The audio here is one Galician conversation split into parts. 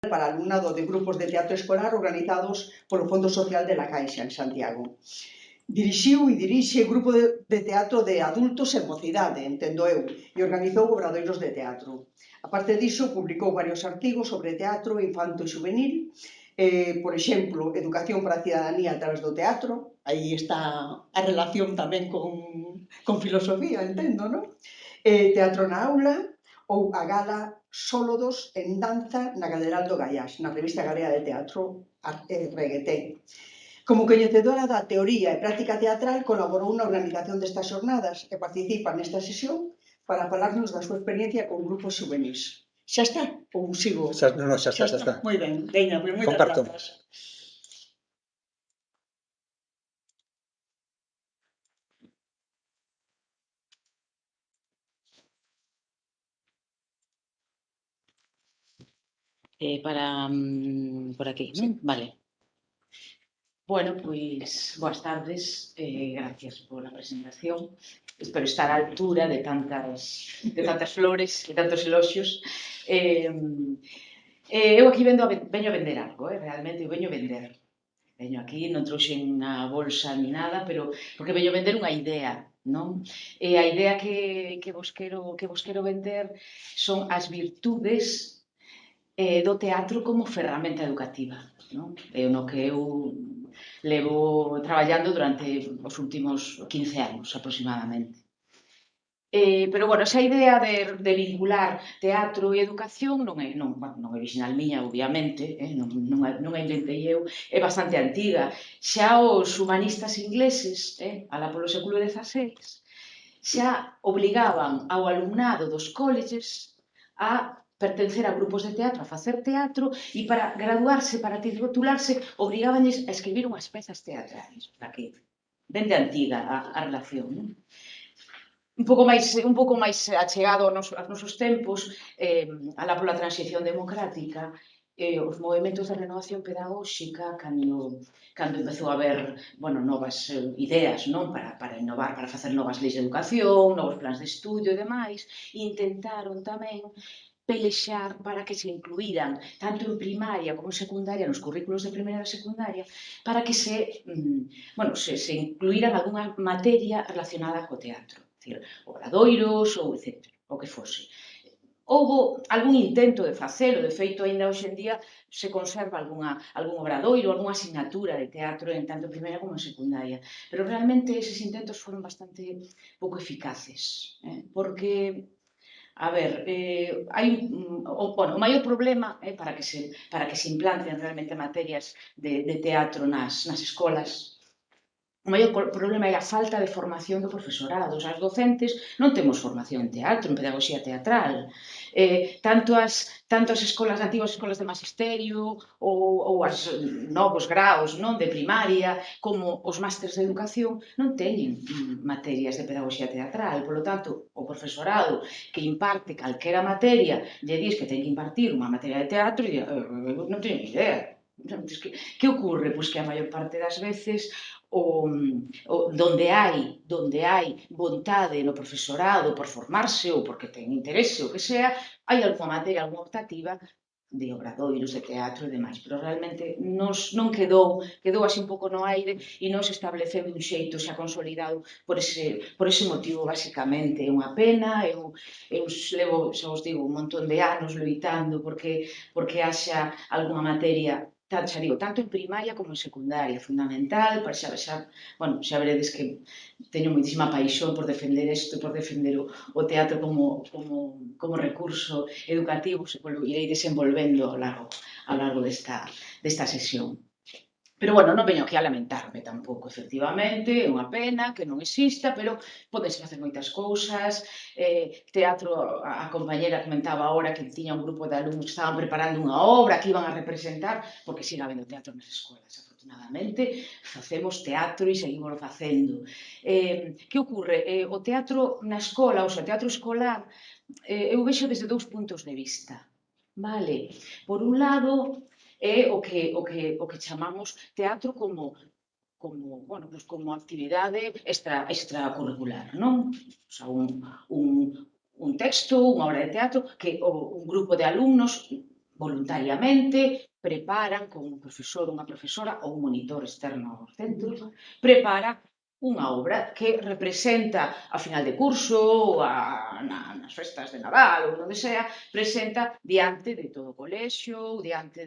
para alumnado de grupos de teatro escolar organizados polo Fondo Social de la Caixa en Santiago. Dirixiu e dirixe grupo de teatro de adultos e mocidade, entendo eu, e organizou obradoiros de teatro. A parte diso, publicou varios artigos sobre teatro infanto e juvenil, por exemplo, Educación para a Cidadanía a través do teatro, aí está a relación tamén con filosofía, entendo, non? Teatro na aula, ou a gala Sólodos en danza na Catedral do Gaiás, na revista Galega de Teatro Regueté. Como coñecedora da teoría e práctica teatral, colaborou na organización destas xornadas e participa nesta sesión para falarnos da súa experiencia con grupos juvenis. Xa está? Ou sigo? Xa está. Moi ben, veña, moitas grazas. Por aquí, non? Vale. Bueno, pois, boas tardes, gracias pola presentación. Espero estar á altura de tantas flores e tantos eloxios. Eu aquí veño a vender algo, realmente eu veño a vender. Veño aquí, non trouxen a bolsa ni nada, pero porque veño a vender unha idea, non? E a idea que vos quero vender son as virtudes do teatro como ferramenta educativa, non? É no que eu levo traballando durante os últimos 15 anos aproximadamente. Pero, bueno, esa idea de vincular teatro e educación non é original miña, obviamente, non a inventei eu, é bastante antiga. Xa os humanistas ingleses, alá polo século XVI, xa obligaban ao alumnado dos colleges a pertencer a grupos de teatro, a facer teatro, e para graduarse, para titularse, obrigabanlles a escribir unhas pezas teatrais. Aquí, ben de antiga a relación, non? Un pouco máis achegado aos nosos tempos, alá pola transición democrática, os movementos de renovación pedagóxica, cando empezou a haber, novas ideas, non, para innovar, para facer novas leis de educación, novos plans de estudio e demais, intentaron tamén pelexar para que se incluíran, tanto en primaria como en secundaria, nos currículos de primaria e secundaria, para que se incluíran algunha materia relacionada co teatro, decir, obradoiros ou etc., o que fose. Houbo algún intento de facelo, de feito, aínda hoxe en día se conserva algún obradoiro, algunha asignatura de teatro en tanto en primaria como en secundaria, pero realmente eses intentos foron bastante pouco eficaces, porque a ver, o maior problema para que se implanten realmente materias de teatro nas escolas, o maior problema é a falta de formación do profesorado. Os docentes non temos formación en teatro, en pedagogía teatral. Tanto as antigas escolas de magisterio ou os novos graos de primaria, como os másters de educación, non teñen materias de pedagogía teatral. Por lo tanto, o profesorado que imparte calquera materia lle dis que ten que impartir unha materia de teatro e non teño ni idea. Que ocorre? Pois que a maior parte das veces donde hai vontade no profesorado por formarse ou porque ten interese ou que sea, hai algunha materia, algunha optativa de obradoiros, de teatro e demais, pero realmente non quedou así un pouco no aire e non se estableceu de un xeito xa consolidado por ese motivo, basicamente. É unha pena, eu levo, xa vos digo, un montón de anos loitando porque haxa algunha materia, xa digo, tanto en primaria como en secundaria, fundamental, para xa veredes que teño moitísima paixón por defender isto, por defender o teatro como recurso educativo, se polo irei desenvolvendo ao largo desta sesión. Pero, non veño aquí a lamentarme tampouco, efectivamente, é unha pena que non exista, pero podense facer moitas cousas. Teatro, a compañera comentaba agora que tiña un grupo de alumnos que estaban preparando unha obra que iban a representar, porque siga habendo teatro nas escolas, afortunadamente, facemos teatro e seguimos facendo. Que ocorre? O teatro na escola, o teatro escolar, eu vexo desde dous puntos de vista. Vale? Por un lado, é o que chamamos teatro como actividade extracurricular, non? Un texto, unha obra de teatro que un grupo de alumnos voluntariamente preparan con un profesor, unha profesora ou un monitor externo ao centro, prepara unha obra que representa a final de curso ou nas festas de Nadal ou onde sea, presenta diante de todo o colexio, diante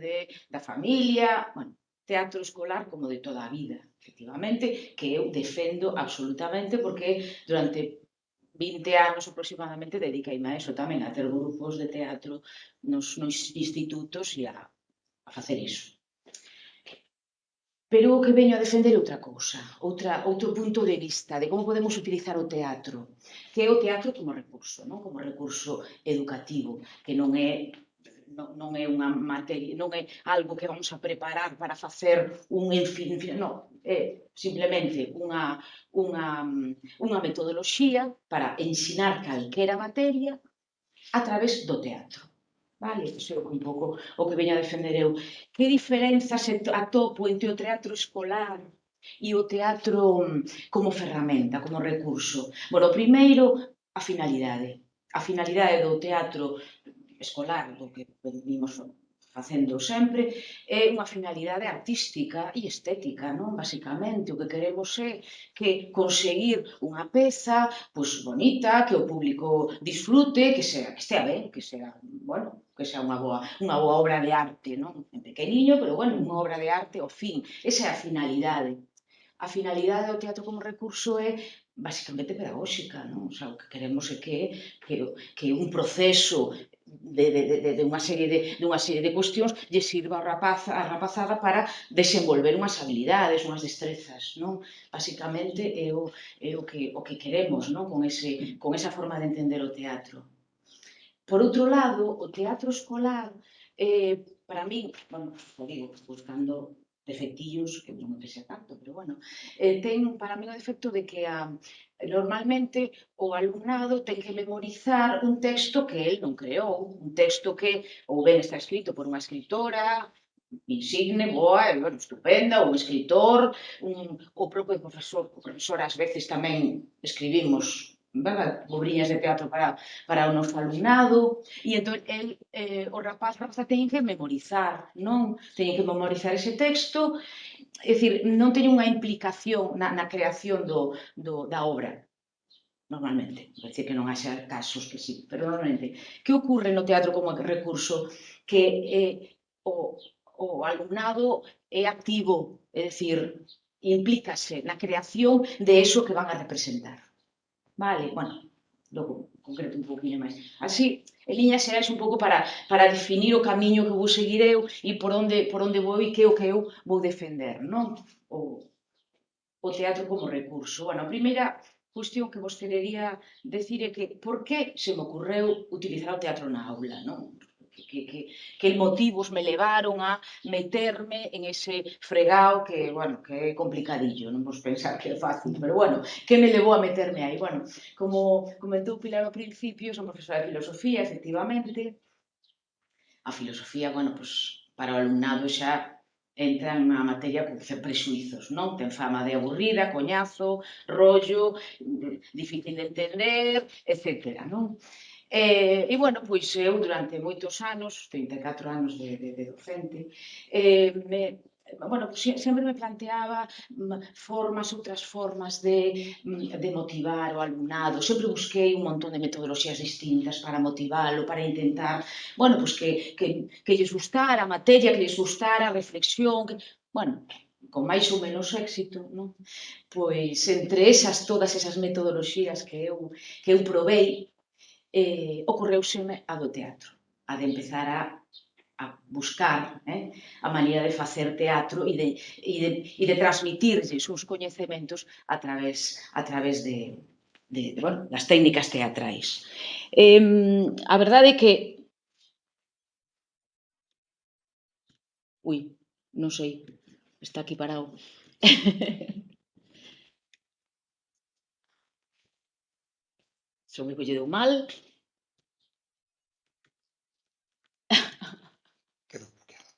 da familia, bueno, teatro escolar como de toda a vida, efectivamente, que eu defendo absolutamente porque durante 20 anos aproximadamente dediqueime a eso tamén, a ter grupos de teatro nos institutos e a facer iso. Pero o que veño a defender é outra cousa, outro punto de vista de como podemos utilizar o teatro, que é o teatro como recurso, non como recurso educativo, que non é unha materia, non é algo que vamos a preparar para facer un non, é simplemente unha metodoloxía para ensinar calquera materia a través do teatro. Vale, iso é un pouco o que veño a defender eu. Que diferenzas atopo entre o teatro escolar e o teatro como ferramenta, como recurso? Bueno, primeiro, a finalidade. A finalidade do teatro escolar, do que venimos facendo sempre, é unha finalidade artística e estética, non? Basicamente, o que queremos é que conseguir unha peza pois, bonita, que o público disfrute, que estea ben, que sea, bueno, que sea unha boa obra de arte, non? En pequeniño, pero, bueno, unha obra de arte ao fin. Esa é a finalidade. A finalidade do teatro como recurso é basicamente pedagóxica, non? O sea, o que queremos é que un proceso dunha serie de cuestións lle sirva a rapazada para desenvolver unhas habilidades, unhas destrezas, non? Basicamente é o que queremos, non? Con esa forma de entender o teatro. Por outro lado, o teatro escolar, para min, bueno, o digo, buscando defectillos, que non me pese tanto, pero bueno, ten para min o defecto de que normalmente o alumnado ten que memorizar un texto que el non creou, un texto que ou ben está escrito por unha escritora insigne, boa, bueno, estupenda, ou un escritor, o propio profesor, o profesor ás veces tamén escribimos, verdad, obriñas de teatro para o noso alumnado, e entón o rapaz teñen que memorizar, non? Teñen que memorizar ese texto, é dicir, non teñen unha implicación na creación da obra, normalmente, é dicir, que non haxa casos que sí, pero normalmente. Que ocorre no teatro como recurso? Que o alumnado é activo, é dicir, implícase na creación de eso que van a representar. Vale, bueno, logo concreto un pouquinho máis. Así, en liñas xerais un pouco para definir o camiño que vou seguir eu e por onde vou e que é o que eu vou defender, non? O teatro como recurso. Bueno, a primeira cuestión que vos querería decir é que por que se me ocorreu utilizar o teatro na aula, non? Que motivos me levaron a meterme en ese fregao que, bueno, que é complicadillo, non vos pensar que é fácil, pero bueno, que me levou a meterme aí? Bueno, como comentou Pilar ao principio, son profesora de filosofía, efectivamente. A filosofía, bueno, pues, para o alumnado xa entra na materia con prexuizos, non? Ten fama de aburrida, coñazo, rollo, difícil de entender, etc. Non? Bueno, pois eu durante moitos anos, 34 anos de docente, bueno, pues, sempre me planteaba outras formas de motivar o alumnado. Sempre busquei un montón de metodoloxías distintas para motivalo, para intentar, bueno, pues que lles gustara a materia, que lles gustara a reflexión, bueno, con máis ou menos éxito, non? Pois entre todas esas metodoloxías que eu probei, ocorreuseme a do teatro, a de empezar a buscar a maneira de facer teatro e de transmitirlles os coñecementos a través bueno, das técnicas teatrais. A verdade é que... Ui, non sei, está aquí parado. Son que lle deu mal. Quedou bloqueado.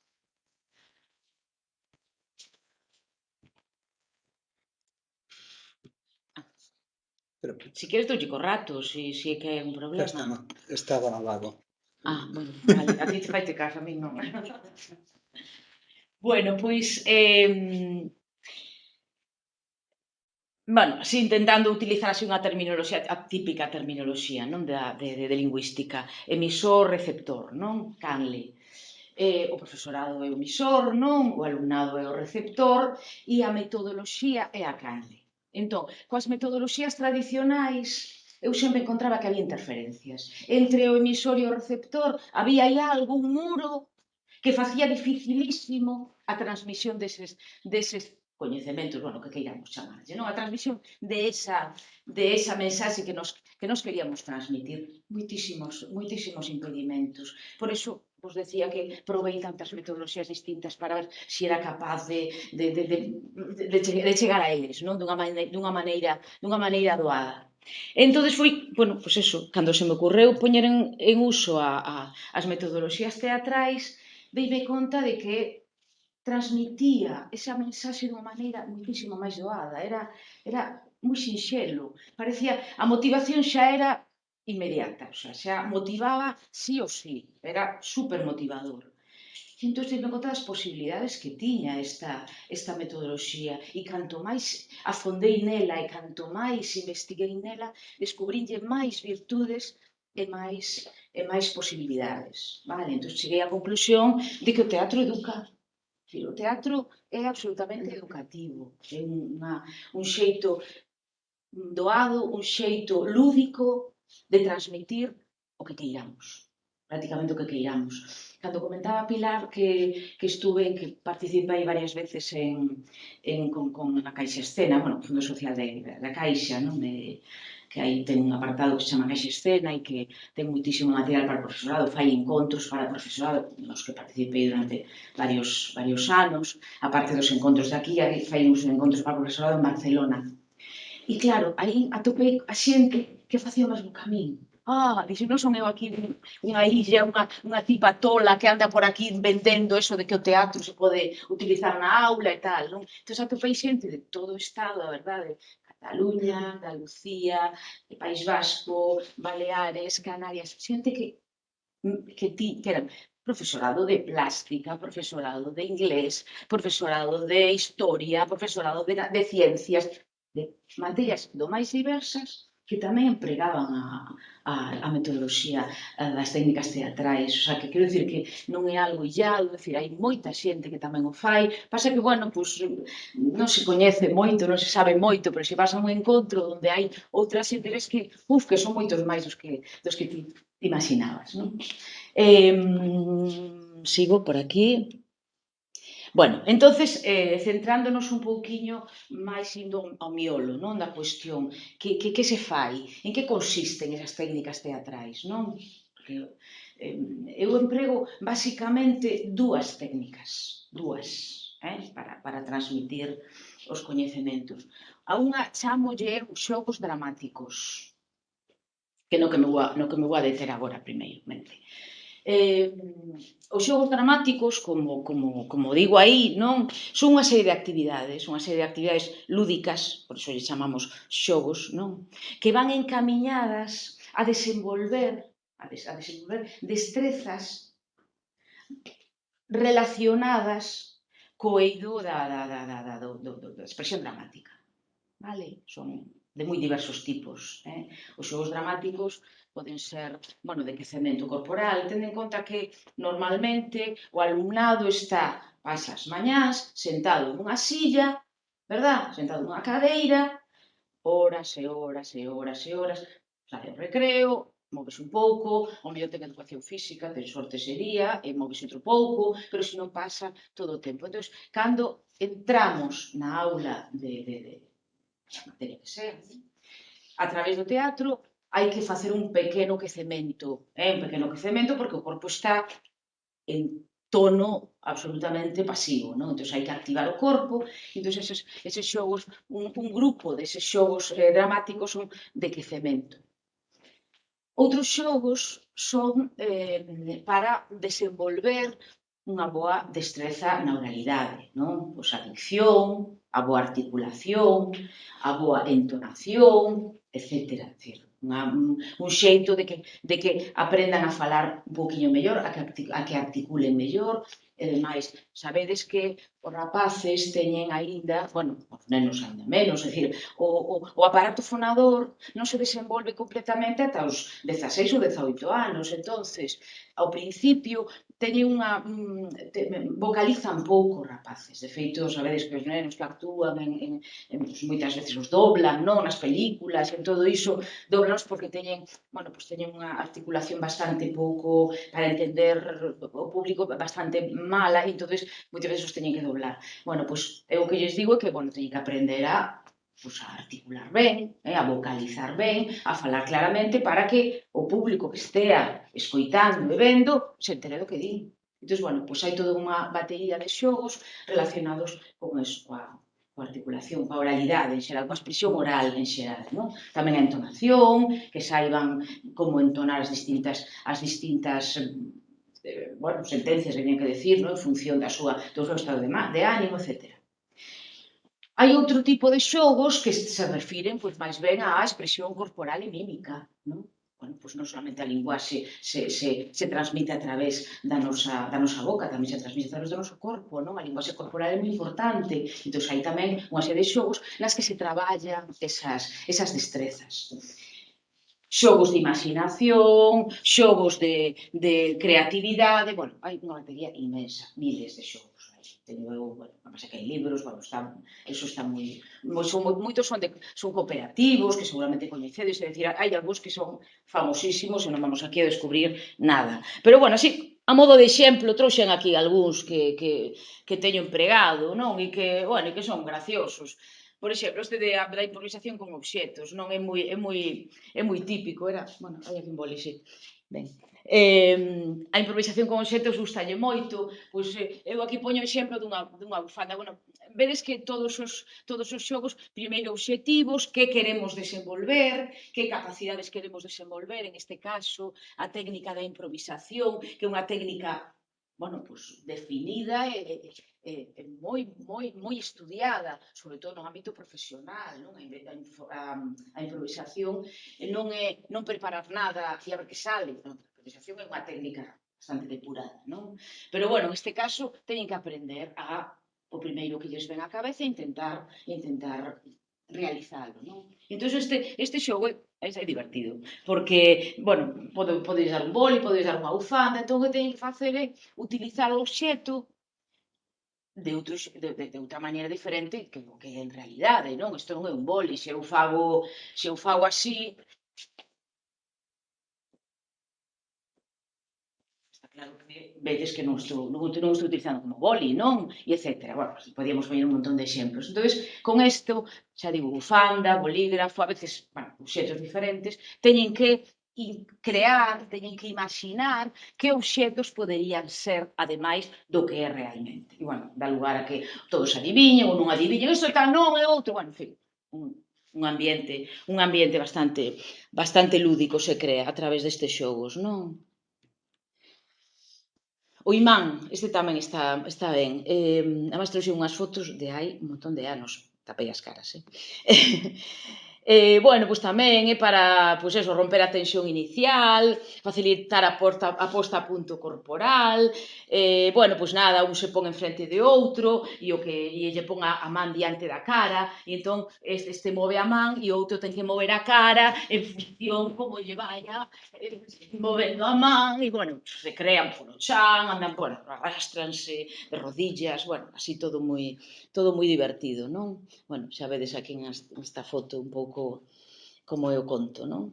Pero Si queres doulle co rato, si é que hai un xa problema. está, estaba ao lado. Bueno, vale, a ti te faite caso, a mí non. Bueno, pois, bueno, así intentando utilizar así unha terminoloxía, a típica terminoloxía, non, de lingüística, emisor, receptor, non, canle. O profesorado é o emisor, non, o alumnado é o receptor e a metodoloxía é a canle. Entón, coas metodoloxías tradicionais, eu sempre encontraba que había interferencias. Entre o emisor e o receptor había aí algo, un muro, que facía dificilísimo a transmisión deses coñecementos, bueno, que queiramos chamarlle, non? A transmisión de esa mensaxe que nos queríamos transmitir. Moitísimos impedimentos. Por iso vos decía que provei tantas metodoloxías distintas para ver se era capaz de chegar a eles, non? Dunha maneira doada. Entonces foi, bueno, pois eso, cando se me ocorreu poñer en uso as metodoloxías teatrais, deime conta de que transmitía esa mensaxe dunha maneira muitísimo máis doada, era moi sinxelo, parecía, a motivación xa era inmediata, o sea, xa motivaba sí ou sí, era super motivador. E entón me conta as posibilidades que tiña esta metodoloxía e canto máis afondei nela e canto máis investiguei nela, descubrinlle máis virtudes e máis posibilidades, vale? Entón cheguei á conclusión de que o teatro educa. O teatro é absolutamente educativo, é un xeito doado, un xeito lúdico de transmitir o que queiramos, prácticamente o que queiramos. Cando comentaba Pilar que participei varias veces con a Caixa Escena, bueno, o Fundo Social da Caixa, non? Que aí ten un apartado que se chama Caixa Escena e que ten moitísimo material para o profesorado, fai encontros para o profesorado, nos que participei durante varios anos, aparte dos encontros de aquí, fai uns encontros para o profesorado en Barcelona. E claro, aí atopei a xente que facía o mesmo camiño. Dixo, non son eu aquí unha illa, unha tipa tola que anda por aquí vendendo eso de que o teatro se pode utilizar na aula e tal, non? Entón atopei xente de todo o estado, a verdade, Cataluña, Andalucía, País Vasco, Baleares, Canarias, xente que eran profesorado de plástica, profesorado de inglés, profesorado de historia, profesorado de ciencias, de materias do máis diversas que tamén empregaban a metodoloxía das técnicas teatrais. O sea, que quero dicir que non é algo illado, decir, hai moita xente que tamén o fai. Pasa que, bueno, pues, non se coñece moito, non se sabe moito, pero se vas a un encontro onde hai outra xente, ves que, que son moitos máis dos que ti imaginabas, non? Sigo por aquí. Bueno, entonces, centrándonos un pouquiño máis indo ao miolo, non, da cuestión, que se fai, en que consisten esas técnicas teatrais, non? Porque eu emprego basicamente dúas técnicas, para transmitir os coñecementos. A unha chamolle xogos dramáticos, que no que me vou a deter agora primeiramente. Os xogos dramáticos, como digo aí, non, son unha serie de actividades lúdicas, por iso lle chamamos xogos, non, que van encamiñadas a desenvolver destrezas relacionadas co eido da expresión dramática, vale? Son de moi diversos tipos. Os xogos dramáticos poden ser, bueno, de quecemento corporal, tendo en conta que normalmente o alumnado pasa as mañás sentado nunha silla, verdad? Sentado nunha cadeira, horas e horas e horas e horas, sale o recreo, móvese un pouco, o mellor ten educación física, ten sorte ese día, e móvese outro pouco, pero se non pasa todo o tempo. Entón, cando entramos na aula de materia que sea, a través do teatro, hai que facer un pequeno quecemento, porque o corpo está en tono absolutamente pasivo, non? Entón hai que activar o corpo, entón eses xogos, un grupo deses xogos dramáticos son de quecemento. Outros xogos son para desenvolver unha boa destreza na oralidade, non? Pois a dicción, a boa articulación, a boa entonación, etcétera. É dicir, un xeito de que aprendan a falar un poquinho mellor, a que articulen mellor, e demais. Sabedes que os rapaces teñen aínda, bueno, os nenos aínda menos, é dicir, o aparato fonador non se desenvolve completamente ata os 16 ou 18 anos, entonces, ao principio, teñen unha vocalizan pouco os rapaces. De feito, sabedes que os nenos que actúan pues, moitas veces os doblan, non, nas películas, en todo iso, doblanos porque teñen, bueno, pues teñen unha articulación bastante pouco para entender o público bastante mala e entonces moitas veces os teñen que doblar. Bueno, pues eu o que lles digo é que, bueno, teñen que aprender a pues, a articular ben, a vocalizar ben, a falar claramente para que o público que estea escoitando e vendo se entere do que din. Entón, bueno, pois hai toda unha batería de xogos relacionados con eso, coa articulación, coa oralidade en xeral, coa expresión oral en xeral, non? Tamén a entonación, que saiban como entonar as distintas bueno, sentencias, veñen que decir, non? En función do seu estado de ánimo, etc. Hai outro tipo de xogos que se refiren pois, máis ben á expresión corporal e mímica, non? Bueno, pois non solamente a linguaxe se transmite a través da nosa boca, tamén se transmite a través do noso corpo, non? A linguaxe corporal é moi importante. Entón, hai tamén unha serie de xogos nas que se traballan esas destrezas. Xogos de imaginación, xogos de creatividade, bueno, hai unha batería inmensa, miles de xogos. Teño eu, bueno, pasa que hai libros, bueno, eso está moitos son cooperativos, que seguramente coñecedes, é dicir, hai algúns que son famosísimos e non vamos aquí a descubrir nada. Pero, bueno, así, a modo de exemplo, trouxen aquí algúns que teño empregado, non? E que, bueno, e que son graciosos. Por exemplo, este da improvisación con obxetos, non é moi típico, bueno, hai aquí un boli, sí. Ben. A improvisación con obxetos gustalle moito, pois eu aquí poño o exemplo dunha bufanda. Bueno, vedes que todos os xogos, primeiro obxectivos, que queremos desenvolver, que capacidades queremos desenvolver, en este caso, a técnica da improvisación, que é unha técnica, bueno, pois definida e moi estudiada, sobre todo no ámbito profesional, non? A improvisación non preparar nada e a ver que sale, non? A improvisación é unha técnica bastante depurada, non? Pero, bueno, neste caso, teñen que aprender o primeiro que lles ven á cabeza e intentar realizalo, non? Entón, este xogo é divertido, porque, bueno, podedes dar un boli, podedes dar unha bufanda, entón o que teñen que facer é utilizar o obxeto de outra maneira diferente que o que é en realidade, non? Isto non é un boli, se eu fago así, está claro que vedes que non estou utilizando como boli, non? E etcétera. Bueno, pues, podíamos poñer un montón de exemplos. Entón, con isto, xa digo, bufanda, bolígrafo, a veces, bueno, obxetos diferentes, teñen que teñen que imaginar que obxetos poderían ser, ademais, do que é realmente. E, bueno, dá lugar a que todos adiviñen ou non adiviñen, isto tal non é outro, bueno, en fin, un ambiente bastante lúdico se crea a través destes xogos, non? O imán, este tamén está ben. Además, trouxe unhas fotos de hai un montón de anos. Tapei as caras, bueno, pois tamén é para, pois eso, romper a tensión inicial, facilitar a posta a punto corporal, bueno, pois nada, un se pon en frente de outro e lle pon a man diante da cara e entón este move a man e o outro ten que mover a cara en función como lle vaya movendo a man e, bueno, se crean polo chan, andan, bueno, arrastranse de rodillas, bueno, así todo moi divertido, non? Bueno, xa vedes aquí nesta foto un pouco como eu conto, non?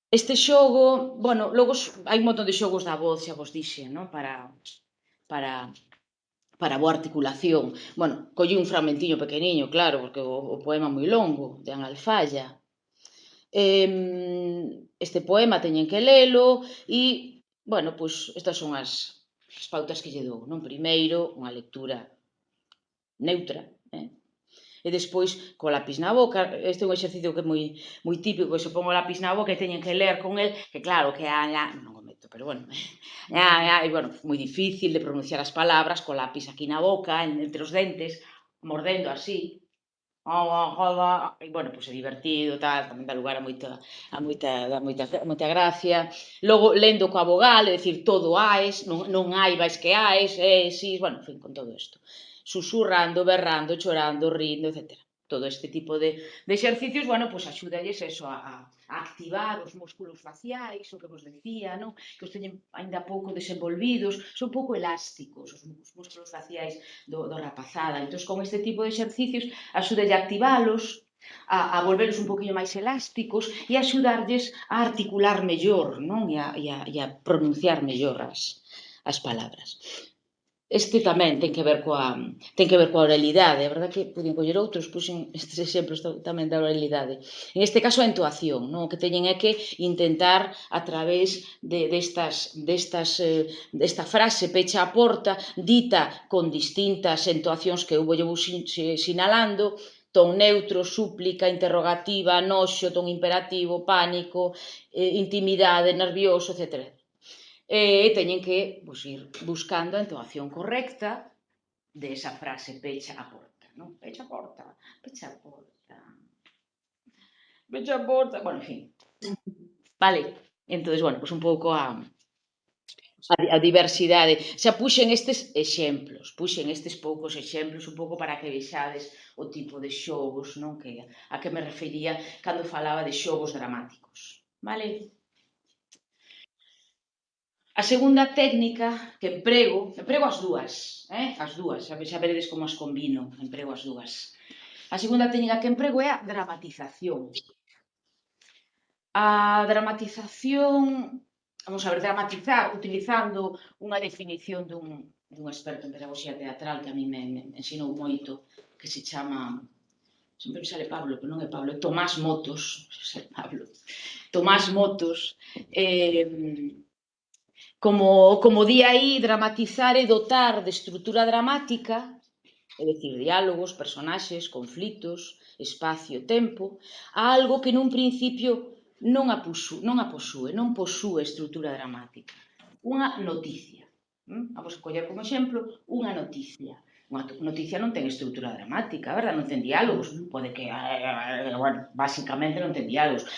Este xogo, bueno, logo hai un montón de xogos da voz, xa vos dixen, non? Para boa articulación. Bueno, colli un fragmentiño pequeniño, claro, porque o poema é moi longo, de Ana Alfalla. Este poema teñen que lelo e, bueno, pois estas son as pautas que lle dou, non? Primeiro, unha lectura neutra, e despois co lápis na boca. Este é un exercicio que é moi típico, que se pon o lápis na boca e teñen que ler con el, que claro, que non o meto, pero bueno, e bueno, moi difícil de pronunciar as palabras co lápis aquí na boca, entre os dentes, mordendo así. E, bueno, pois é divertido, tal, tamén dá lugar a moita gracia. Logo, lendo coa vogal, é dicir, todo ais, non hai, vais que ais, si, bueno, en fin, con todo isto. Susurrando, berrando, chorando, rindo, etc. Todo este tipo de exercicios, bueno, pois axúdalles eso a activar os músculos faciais, o que vos decía, non? Que os teñen aínda pouco desenvolvidos, son pouco elásticos os músculos faciais do rapazada. Entón, con este tipo de exercicios, axúdalle a activalos, a volverlos un poquinho máis elásticos e axudarlles a articular mellor, non? E a pronunciar mellor as palabras. Este tamén ten que ver coa oralidade, a verdade que podían coller outros, puxen estes exemplos tamén da oralidade. En este caso a entoación, non? O que teñen é que intentar a través desta frase pecha a porta, dita con distintas entoacións que eu vou sinalando, ton neutro, súplica, interrogativa, noxo, ton imperativo, pánico, intimidade, nervioso, etc. E teñen que ir buscando a entoación correcta desa frase pecha a porta, non? Pecha a porta, pecha a porta, pecha a porta, bueno, en fin. Vale, entón, bueno, pois un pouco a diversidade. Xa puxen estes exemplos, puxen estes poucos exemplos un pouco para que vexades o tipo de xogos, non? A que me refería cando falaba de xogos dramáticos, vale? A segunda técnica que emprego as dúas, xa veredes como as combino, emprego as dúas. A segunda técnica que emprego é a dramatización. A dramatización, vamos a ver, dramatizar utilizando unha definición dun experto en pedagogía teatral que a mí me ensinou moito, que se chama, sempre me sale Pablo, pero non é Pablo, é Tomás Motos, Tomás Motos, como di aí, dramatizar e dotar de estrutura dramática, é dicir, diálogos, personaxes, conflitos, espacio, tempo, a algo que nun principio non posúe estrutura dramática. Unha noticia. Vamos a coller como exemplo unha noticia. Unha noticia non ten estrutura dramática, verdad? Non ten diálogos. Pode que, bueno, basicamente non ten diálogos.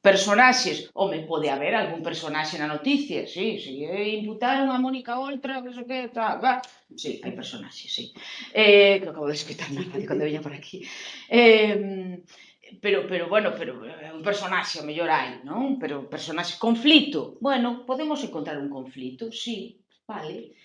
Personaxes, pode haber algún personaxe na noticia, sí, imputaron a Mónica Oltra, non sei que, tal, sí, hai personaxes, sí. Que acabo de escutar na radio cando veña por aquí. Pero, bueno, un personaxe, o mellor hai, non? Pero personaxe, conflito, bueno, podemos encontrar un conflito, sí, vale.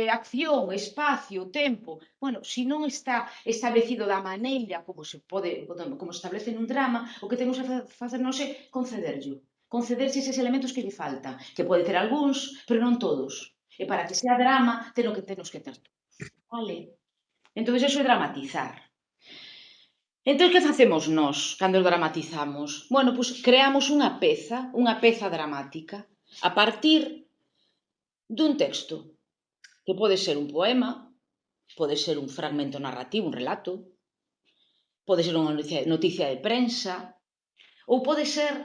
Acción, espacio, tempo, bueno, se non está establecido da maneira como se establece nun drama, o que temos que facernos é concederse eses elementos que lle faltan, que pode ter algúns, pero non todos. E para que sea drama, temos que ter todos, vale? Entón, iso é dramatizar. Entón, que facemos nós cando dramatizamos? Bueno, pois creamos unha peza dramática a partir dun texto, que pode ser un poema, pode ser un fragmento narrativo, un relato, pode ser unha noticia de prensa, ou pode ser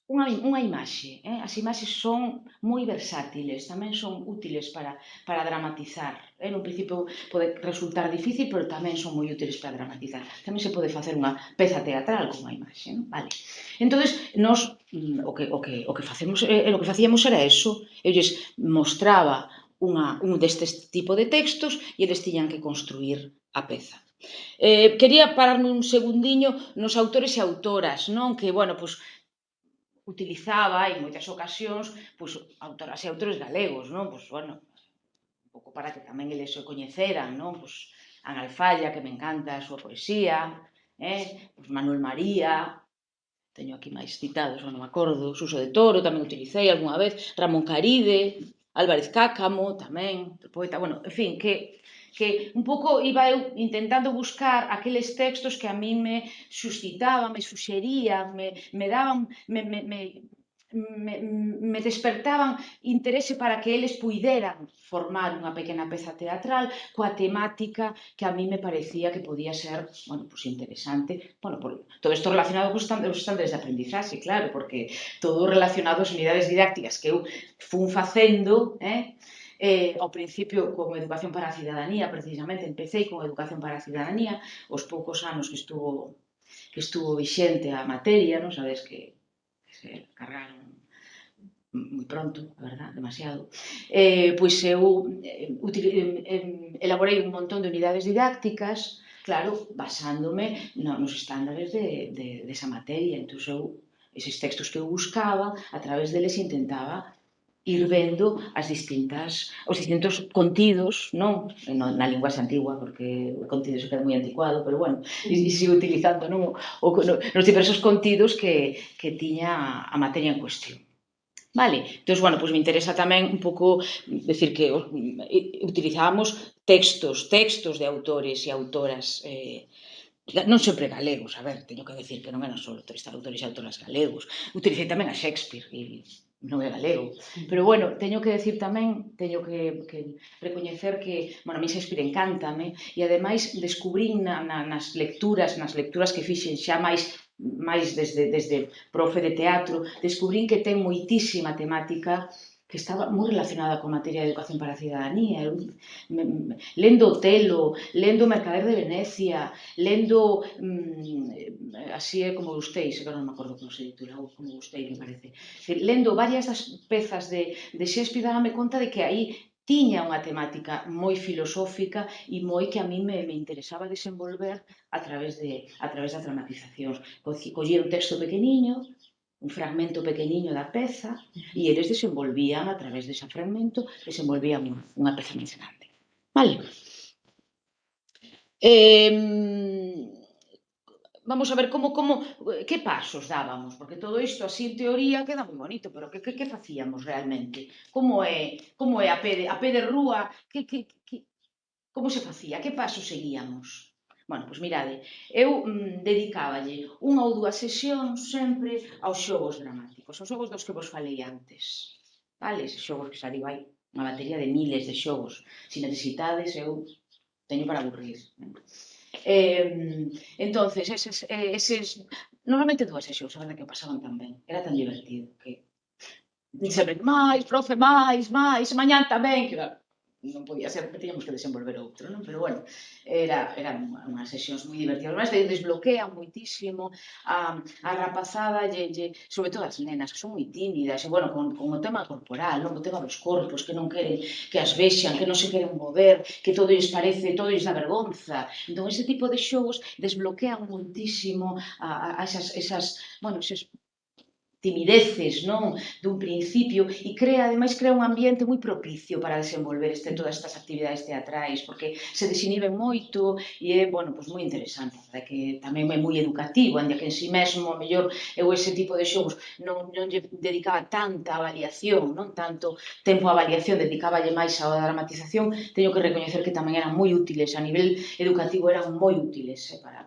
unha imaxe. As imaxes son moi versátiles, tamén son útiles para dramatizar. Nun principio pode resultar difícil, pero tamén son moi útiles para dramatizar. Tamén se pode facer unha peza teatral con unha imaxe, non? Vale. Entón, nós o que facíamos era eso. Eu lles mostraba un destes tipo de textos e eles tiñan que construir a peza. Quería pararme un segundiño nos autores e autoras, non? Que, bueno, pois, utilizaba en moitas ocasións, pois, autoras e autores galegos, non? Pois, bueno, un pouco para que tamén eles o coñeceran, non? Pois, Ana Alfalla, que me encanta a súa poesía, pois Manuel María, teño aquí máis citados, non me acordo, Suso de Toro, tamén utilicei algunha vez, Ramón Caride, Álvarez Cácamo, tamén, poeta, bueno, en fin, que un pouco iba eu intentando buscar aqueles textos que a mí me suscitaban, me suxerían, me daban, me despertaban interese para que eles puideran formar unha pequena peza teatral coa temática que a mí me parecía que podía ser, bueno, pues interesante. Bueno, todo isto relacionado cos estándares de aprendizaxe, claro, porque todo relacionado ás unidades didácticas que eu fun facendo, ao principio con Educación para a Cidadanía, precisamente, empecé con Educación para a Cidadanía, os poucos anos que estuvo vixente a materia, non sabes que se cargaron moi pronto, a verdad, demasiado, pois eu elaborei un montón de unidades didácticas, claro, basándome nos estándares desa materia. Entón, eses textos que eu buscaba, a través deles intentaba ir vendo os distintos contidos, non na linguaxe antigua, porque o contido se queda moi anticuado, pero bueno, e sigo utilizando nos diversos contidos que tiña a materia en cuestión. Vale, entón, bueno, pois me interesa tamén un pouco decir que utilizábamos textos de autores e autoras non sempre galegos, a ver, teño que decir que non eran só autores e autoras galegos, utilicei tamén a Shakespeare e non é galego, pero bueno, teño que decir tamén, teño que recoñecer que, bueno, a mí Shakespeare encántame e ademais descubrín nas lecturas que fixen xa máis desde profe de teatro, descubrín que ten moitísima temática que estaba moi relacionada coa materia de Educación para a Cidadanía. Lendo Otelo, lendo Mercader de Venecia, lendo así é como Gusteis, que non me acordo como se titula, como Gusteis, me parece. Lendo varias das pezas de Shakespeare, dábame conta de que aí tiña unha temática moi filosófica e moi que a mí me interesaba desenvolver a través das dramatizacións. Collía un texto pequeniño, un fragmento pequeniño da peza, e eles desenvolvían, a través dese fragmento, desenvolvían unha peza máis grande. Vale? Vamos a ver que pasos dábamos, porque todo isto así en teoría queda moi bonito, pero que facíamos realmente? Como é a pé de rúa? Como se facía? Que pasos seguíamos? Bueno, pois mirade, eu dedicáballe unha ou dúas sesións sempre aos xogos dramáticos, aos xogos dos que vos falei antes. Vale? Eses xogos que xa digo, hai unha batería de miles de xogos. Se necesitades, eu teño para aburrir. Entonces, normalmente dúas sesións, a verdade que pasaban tan ben, era tan divertido que sempre, máis, profe, máis, mañán tamén, que non podía ser, porque tiñamos que desenvolver outro, non? Pero bueno, eran unhas sesións moi divertidas, mas desbloquean moitísimo a rapazada, sobre todo as nenas, que son moi tímidas, e bueno, con o tema corporal, non? O tema dos corpos, que non queren que as vexan, que non se queren mover, que todo lles parece, todo lles dá vergonza. Entón, ese tipo de xogos desbloquean moitísimo a esas, bueno, eses timideces, non, dun principio, e ademais crea un ambiente moi propicio para desenvolver todas estas actividades teatrais, porque se desinhiben moito e é, bueno, pois moi interesante, que tamén é moi educativo, ainda que en si mesmo, ao mellor, eu ese tipo de xogos non lle dedicaba tanta avaliación, non tanto tempo a avaliación, dedicáballe máis á dramatización, teño que recoñecer que tamén eran moi útiles, a nivel educativo eran moi útiles para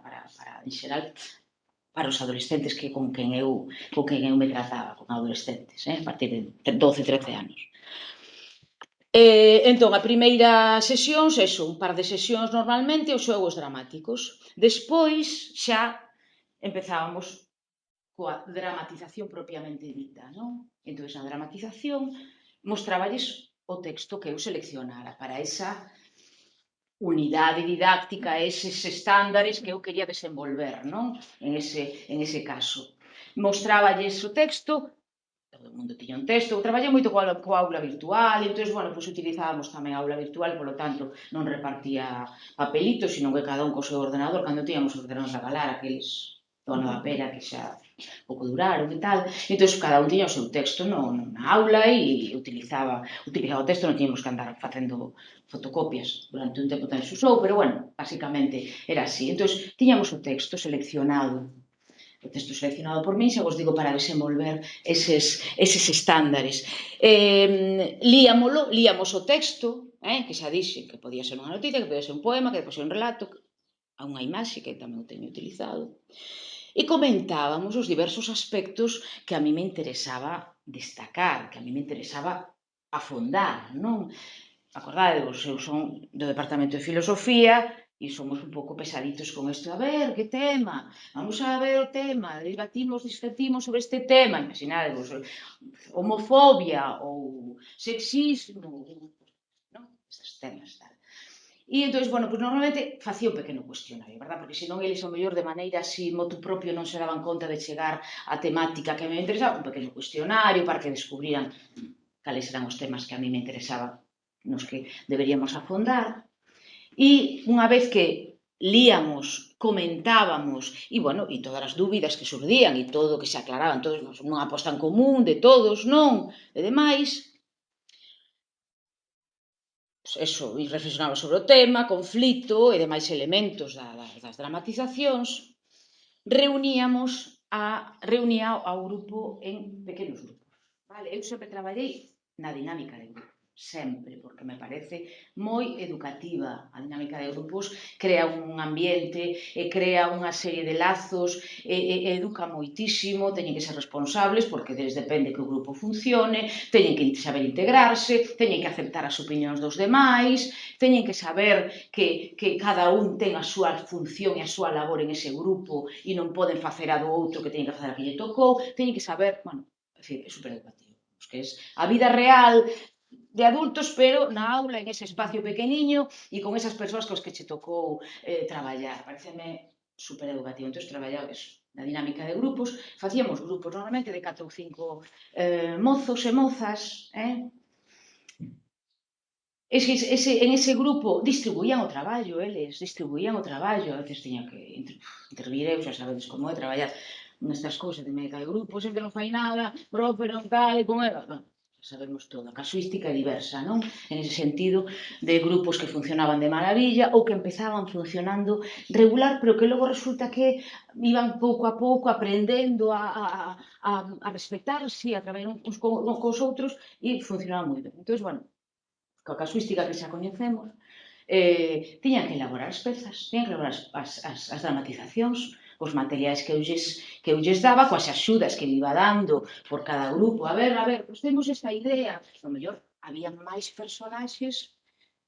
en xeral, para os adolescentes con quen eu me trataba, con adolescentes, a partir de 12, 13 anos. Entón, a primeira sesión, un par de sesións normalmente, os xogos dramáticos. Despois, xa empezábamos coa dramatización propiamente dita, non? Entón, a dramatización mostráballes o texto que eu seleccionara para esa unidade didáctica, eses estándares que eu quería desenvolver, non? En ese caso. Mostráballes o texto, todo o mundo tiña un texto, eu traballei moito coa aula virtual, e entón, bueno, pois utilizábamos tamén a aula virtual, polo tanto, non repartía papelitos, sino que cada un co seu ordenador, cando tiñamos os ordenadores a galar, aqueles do ano da pera que xa pouco duraron e tal, entón cada un tiña o seu texto na aula e utilizaba o texto, non tiñamos que andar facendo fotocopias durante un tempo tan se usou, pero bueno, basicamente era así. Entón, tiñamos o texto seleccionado por min, xa vos digo, para desenvolver eses estándares. Líamos o texto, que xa dixen que podía ser unha noticia, que podía ser un poema, que podía ser un relato, a unha imaxe, que tamén o teño utilizado, e comentábamos os diversos aspectos que a mí me interesaba destacar, que a mí me interesaba afondar, non? Acordádevos, eu son do Departamento de Filosofía e somos un pouco pesaditos con isto. A ver, que tema? Vamos a ver o tema, debatimos, discutimos sobre este tema. Imaginádevos, homofobia ou sexismo, non? Estes temas, tal. E entón, bueno, pois normalmente facía un pequeno cuestionario, verdad? Porque senón eles, ao mellor, de maneira así, motu propio, non se daban conta de chegar á temática que me interesaba, un pequeno cuestionario para que descubriran cales eran os temas que a mí me interesaban, nos que deberíamos afondar. E unha vez que líamos, comentábamos, e, bueno, e todas as dúbidas que xurdían e todo que se aclaraban, todos nunha aposta en común de todos, non, e demais, eso, e reflexionaba sobre o tema, conflito e demais elementos das dramatizacións, reunía ao grupo en pequenos grupos. Vale? Eu sempre traballei na dinámica de grupo, sempre, porque me parece moi educativa. A dinámica de grupos crea un ambiente, crea unha serie de lazos, educa moitísimo, teñen que ser responsables, porque deles depende que o grupo funcione, teñen que saber integrarse, teñen que aceptar as opinións dos demais, teñen que saber que cada un ten a súa función e a súa labor en ese grupo e non poden facer a do outro que teñen que facer a que lle tocou, teñen que saber, bueno, é supereducativo. Que é a vida real de adultos, pero na aula, en ese espacio pequeniño e con esas persoas cos que che tocou traballar. Pareceme supereducativo. Entón, traballaba eso, na dinámica de grupos. Facíamos grupos normalmente de 4 ou 5 mozos e mozas, en ese grupo distribuían o traballo, eles distribuían o traballo, a veces tiña que intervir eu, xa sabedes como é traballar nestas cousas de médica de grupo, sempre non fai nada, profe, non tal, con ela, sabemos todo, a casuística é diversa, non? En ese sentido, de grupos que funcionaban de maravilla ou que empezaban funcionando regular, pero que logo resulta que iban pouco a pouco aprendendo a respetarse, a traballar uns cos outros e funcionaban moi ben. Entón, bueno, coa casuística que xa coñecemos, tiñan que elaborar as pezas, tiñan que elaborar as dramatizacións, os materiais que eu lles daba, coas axudas que me iba dando por cada grupo. A ver, pois temos esta idea. O mellor, había máis personaxes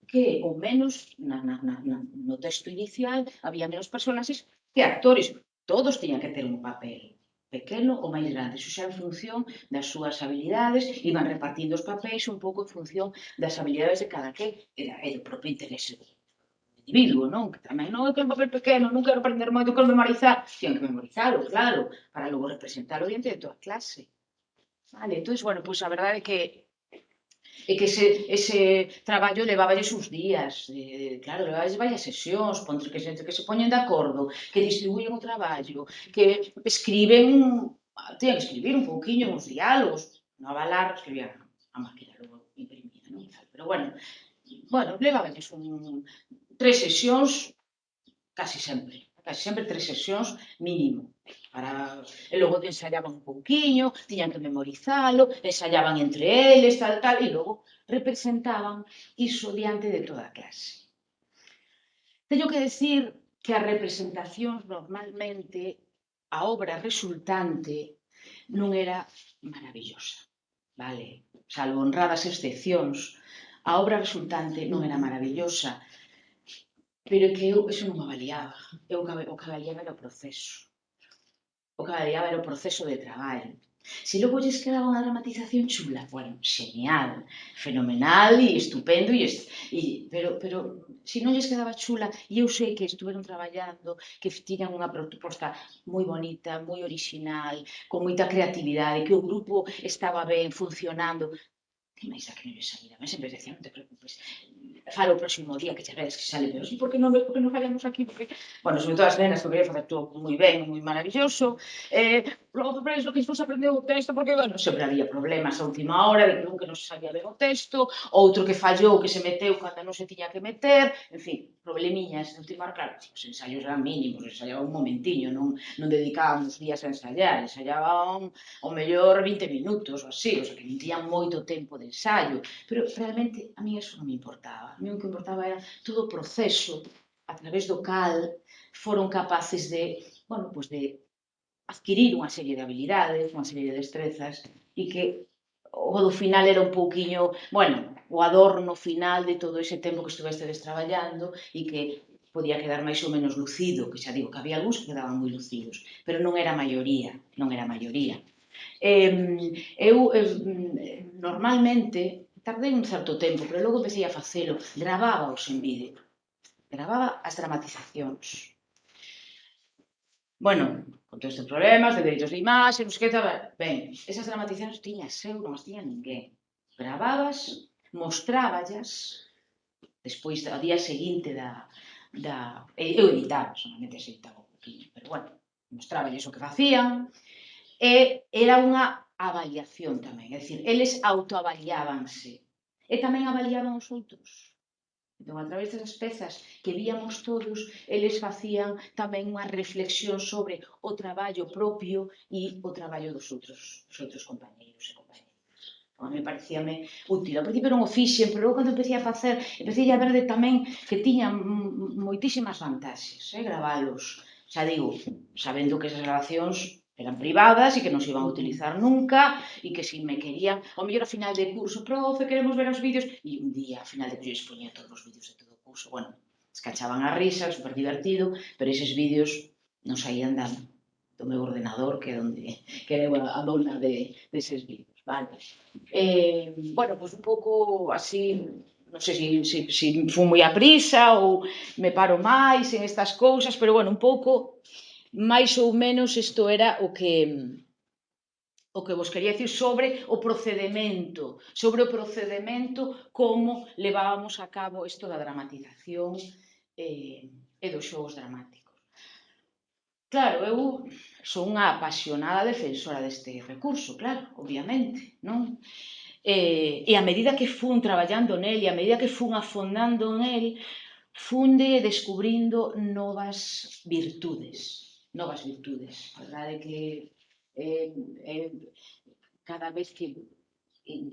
que, ou menos, no texto inicial, había menos personaxes que actores. Todos tiñan que ter un papel, pequeno ou máis grande, iso xa en función das súas habilidades, iban repartindo os papéis un pouco en función das habilidades de cada quen e do propio interese do individuo, non? Que tamén non é que un papel pequeno, non quero aprender moito, quero memorizar. Tiñan que memorizalo, claro, para logo representalo diante de toda a clase. Vale, entón, bueno, pois a verdade é que ese traballo leváballes uns días, claro, leváballes varias sesións, que se poñen de acordo, que distribuyen o traballo, que escriben, teñen que escribir un pouquiño uns diálogos, no avalar, escribían a máquina, logo imprimía, non? Pero bueno, leváballes 3 sesións, casi sempre 3 sesións mínimo, e logo ensayaban un pouquiño, tiñan que memorizalo, ensayaban entre eles, tal, e logo representaban iso diante de toda a clase. Teño que decir que as representacións normalmente, a obra resultante non era maravillosa, vale? Salvo honradas excepcións, a obra resultante non era maravillosa, pero que eu eso non me avaliaba. O que avaliaba era o proceso. O que avaliaba era o proceso de traballo. Se logo lles quedaba unha dramatización chula, bueno, genial, fenomenal e estupendo, pero se non lles quedaba chula, e eu sei que estuveron traballando, que tiñan unha proposta moi bonita, moi original, con moita creatividade, que o grupo estaba ben funcionando, que máis a que non lles salía? Mas sempre decían, non te preocupes, falo o próximo día que xa vedes que sale, pero por que non fallamos aquí? Porque, bueno, sobre todo as nenas que querían facer todo moi ben, moi maravilloso, logo por iso que despois aprendeu o texto, porque, bueno, sempre había problemas a última hora, de que un que non se sabía ben o texto, outro que fallou, que se meteu cando non se tiña que meter, en fin, problemiñas de última hora, claro, os ensaios eran mínimos, ensaiaba un momentiño, non dedicábamos días a ensaiar, ensayaban ao mellor 20 minutos ou así, o sea, que non tiñan moito tempo de ensaio, pero realmente a mí eso non me importaba. A mí o que importaba era todo o proceso a través do cal foron capaces de, bueno, pues de adquirir unha serie de habilidades, unha serie de destrezas e que o do final era un pouquiño, bueno, o adorno final de todo ese tempo que estuvestedes traballando e que podía quedar máis ou menos lucido, que xa digo que había algúns que quedaban moi lucidos, pero non era a maioría, non era a maioría. Eu normalmente tardei un certo tempo, pero logo empecé a facelo, gravábaos en vídeo, gravaba as dramatizacións. Bueno, con todos estes problemas de dereitos de imaxe, non sei que, ben, esas dramatizacións tiñas eu, non as tiña ninguén. Gravabas, mostráballas, despois, ao día seguinte eu editaba, solamente se editaba un poquinho, pero bueno, mostráballes o que facían, e era unha avaliación tamén, é dicir, eles autoavaliábanse, e tamén avaliaban os outros. Entón, a través desas pezas que víamos todos, eles facían tamén unha reflexión sobre o traballo propio e o traballo dos outros compañeiros e compañeiras. A mí parecíame útil. Ao principio non o fixen, pero logo cando empecé a facer, empecé a ver tamén que tiña moitísimas vantaxes, gravalos. Xa digo, sabendo que esas grabacións eran privadas e que non se iban a utilizar nunca e que se me querían, ao mellor a final de curso, profe, queremos ver os vídeos, e un día, a final de curso, expoñía todos os vídeos de todo o curso. Bueno, escachaban a risa, super divertido, pero eses vídeos non saían do meu ordenador, que é onde que era a dona deses vídeos, vale? Bueno, pois un pouco así, non sei se fui moi a prisa ou me paro máis en estas cousas, pero bueno, un pouco máis ou menos isto era o que vos quería dicir sobre o procedemento como levábamos a cabo isto da dramatización e dos xogos dramáticos. Claro, eu son unha apasionada defensora deste recurso, claro, obviamente, non? E a medida que fun traballando nel e a medida que fun afondando nel, funde descubrindo novas virtudes. A verdade é que cada vez que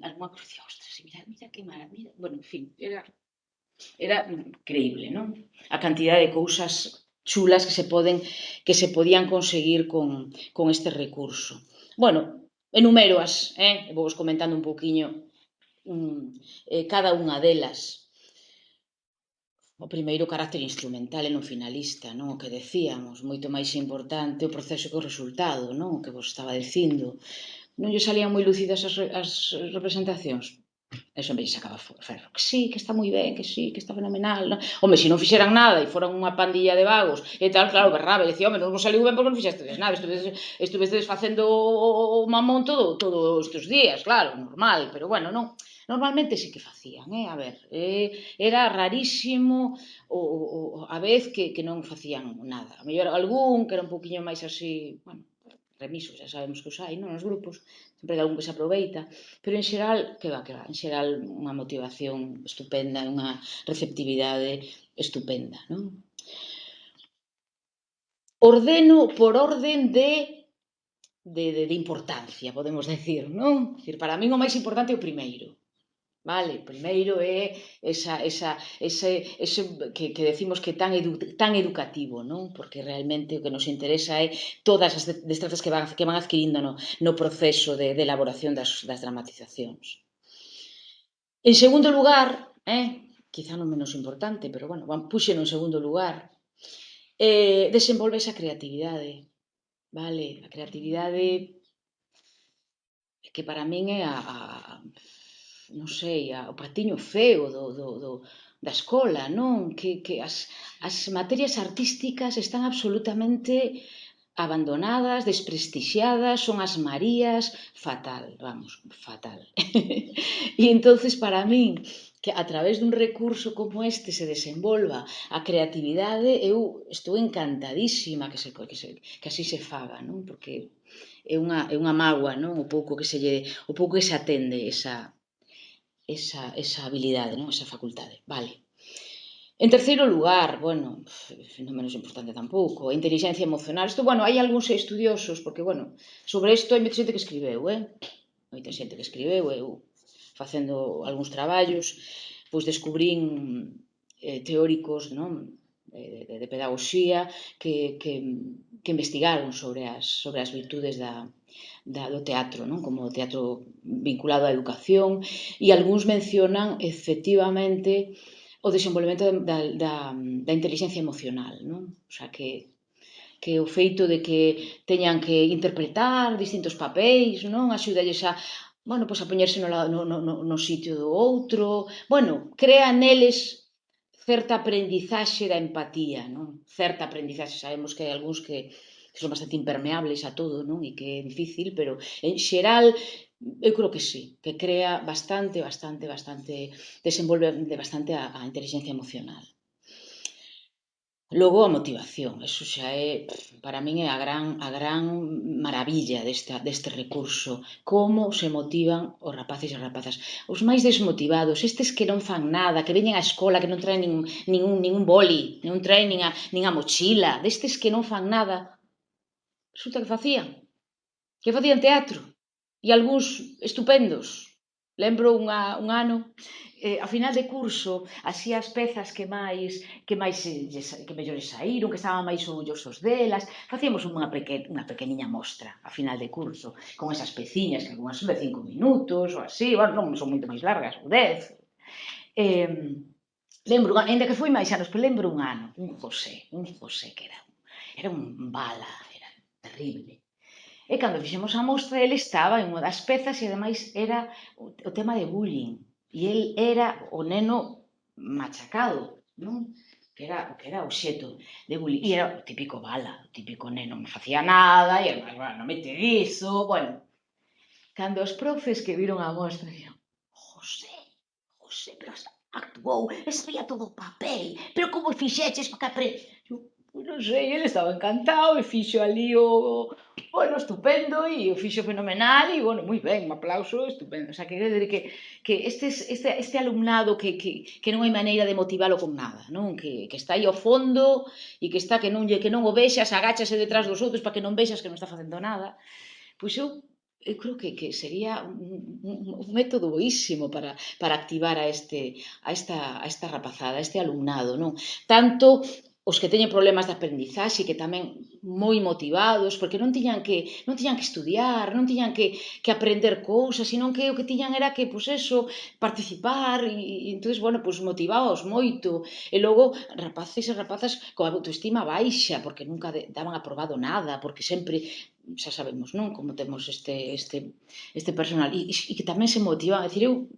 algunha cousa dicía, ostras, mira que maravilla. Bueno, en fin, era increíble, non? A cantidad de cousas chulas que se podían conseguir con este recurso. Bueno, enuméroas, vou vos comentando un pouquiño cada unha delas. O primeiro, carácter instrumental e non finalista, non? O que decíamos, moito máis importante o proceso que o resultado, non? O que vos estaba dicindo. Non lle salían moi lúcidas as representacións? Eso me sacaba ferro. Que sí, que está moi ben, que sí, que está fenomenal. Non? Home, se non fixeran nada e foran unha pandilla de vagos e tal, claro, berraba e decía, home, non vos saliu ben porque non fixestes nada, estuvestes facendo o mamón todos estes días, claro, normal, pero bueno, non. Normalmente sí que facían, a ver, era rarísimo a vez que non facían nada. A mellor algún que era un poquinho máis así, bueno, remisos, xa sabemos que os hai, non? Nos grupos, sempre hai algún que se aproveita, pero en xeral, que va, en xeral unha motivación estupenda, unha receptividade estupenda, non? Ordeno por orden de importancia, podemos decir, non? Decir, para min o máis importante é o primeiro. Vale, primeiro é ese que decimos que tan educativo, non? Porque realmente o que nos interesa é todas as destrezas que van adquirindo no proceso de elaboración das dramatizacións. En segundo lugar, quizá non menos importante, pero bueno, puxeno en segundo lugar, desenvolve esa creatividade, vale? A creatividade que para min é non sei, o patiño feo da escola, non? Que as materias artísticas están absolutamente abandonadas, desprestixiadas, son as Marías, fatal, vamos, fatal. E entonces para min, que a través dun recurso como este se desenvolva a creatividade, eu estou encantadísima que así se faga, non? Porque é unha mágoa, non? O pouco que se atende esa habilidade, non? Esa facultade. Vale. En terceiro lugar, bueno, non menos importante tampouco, a intelixencia emocional. Isto, bueno, hai algúns estudiosos, porque, bueno, sobre isto hai moita xente que escribeu, Moita xente que escribeu, eu facendo algúns traballos, pois descubrín teóricos, non? De pedagogía que investigaron sobre as virtudes do teatro, non? Como o teatro vinculado á educación, e algúns mencionan efectivamente o desenvolvemento da inteligencia emocional, non? O sea, que o feito de que teñan que interpretar distintos papéis, non? Axúdalles a, bueno, pois a poñerse no sitio do outro, bueno, crea neles certa aprendizaxe da empatía, non? Certa aprendizaxe, sabemos que hai algúns que son bastante impermeables a todo, non? E que é difícil, pero en xeral eu creo que sí, que crea desenvolve bastante a inteligencia emocional. Logo a motivación, eso xa é, para min é a gran maravilla deste recurso, como se motivan os rapaces e as rapazas. Os máis desmotivados, estes que non fan nada, que veñen á escola, que non traen ningún boli, non traen nin a mochila, destes que non fan nada, resulta que facían teatro, e algúns estupendos. Lembro un ano, a final de curso, así as pezas que mellores saíron, que estaban máis orgullosos delas, facíamos unha pequeniña mostra a final de curso, con esas peciñas, que algunhas son de 5 minutos, ou así, bueno, non son moito máis largas, ou 10. Lembro, ainda que foi máis anos, pero lembro un ano, un José que era un bala, era terrible. E cando fixemos a mostra, ele estaba en unha das pezas e, ademais, era o tema de bullying. E el era o neno machacado, non? Que era o xeto de bullying. E era o típico bala, o típico neno, non facía nada, e, ademais, bueno, non mete diso, bueno. Cando os profes que viron a mostra, dixeron, José, pero actuou, sabía todo o papel, pero como fixeches para que aprenda? Pois non sei, ele estaba encantado e fixo ali bueno, estupendo, e o fixo fenomenal, e, bueno, moi ben, un aplauso, estupendo. O sea, que quero dizer que este alumnado que non hai maneira de motivalo con nada, non? Que está aí ao fondo e que non o vexas, agáchase detrás dos outros para que non vexas que non está facendo nada. Pois eu creo que sería un método boísimo para activar a esta rapazada, a este alumnado, non? Tanto os que teñen problemas de aprendizaxe, que tamén moi motivados, porque non tiñan que estudiar, non tiñan que aprender cousas, senón que o que tiñan era que, pois eso, participar, e entonces, bueno, pois motivaos moito. E logo, rapaces e rapazas coa autoestima baixa, porque nunca daban aprobado nada, porque sempre, xa sabemos, non? Como temos este personal, e que tamén se motivan, a decir, eu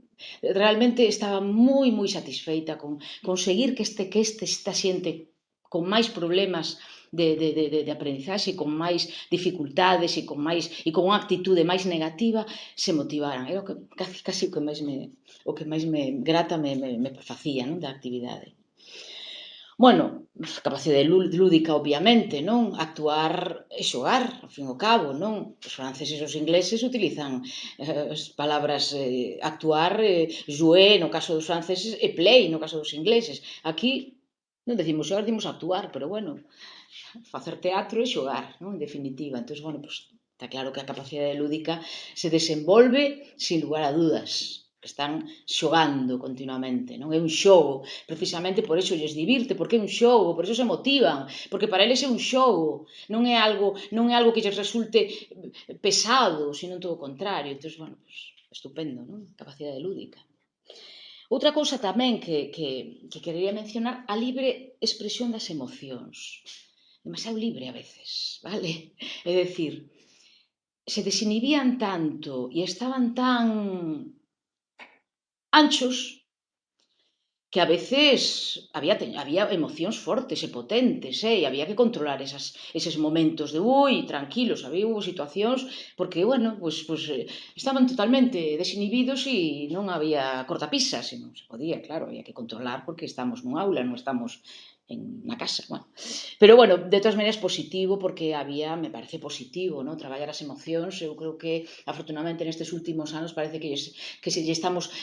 realmente estaba moi satisfeita con conseguir que esta xente con máis problemas de aprendizaxe, con máis dificultades e con unha actitude máis negativa, se motivaran. Era casi o que máis me grata me facía, non? Da actividade. Bueno, capacidade lúdica, obviamente, non? Actuar e xogar, ao fin e ao cabo, non? Os franceses e os ingleses utilizan as palabras actuar, jouer no caso dos franceses e play no caso dos ingleses. Aquí non decimos xogar, decimos actuar, pero, bueno, facer teatro e xogar, non? En definitiva. Entón, bueno, pois, está claro que a capacidade lúdica se desenvolve sin lugar a dúdas, que están xogando continuamente, non? É un xogo, precisamente por iso lles divirte, porque é un xogo, por iso se motivan, porque para eles é un xogo, non é algo que lles resulte pesado, sino todo o contrario. Entón, bueno, pois, estupendo, non? Capacidade lúdica. Outra cousa tamén que querería mencionar, a libre expresión das emocións. Demasiado libre a veces, vale? É dicir, se desinhibían tanto e estaban tan anchos que a veces había emocións fortes e potentes, e había que controlar eses momentos de tranquilos, había situacións, porque, bueno, pois estaban totalmente desinhibidos e non había cortapisas, e non se podía, claro, había que controlar porque estamos nun aula, non estamos na casa, bueno. Pero, bueno, de todas maneiras positivo, porque me parece positivo, non? Traballar as emocións, eu creo que, afortunadamente, nestes últimos anos parece que se lle estamos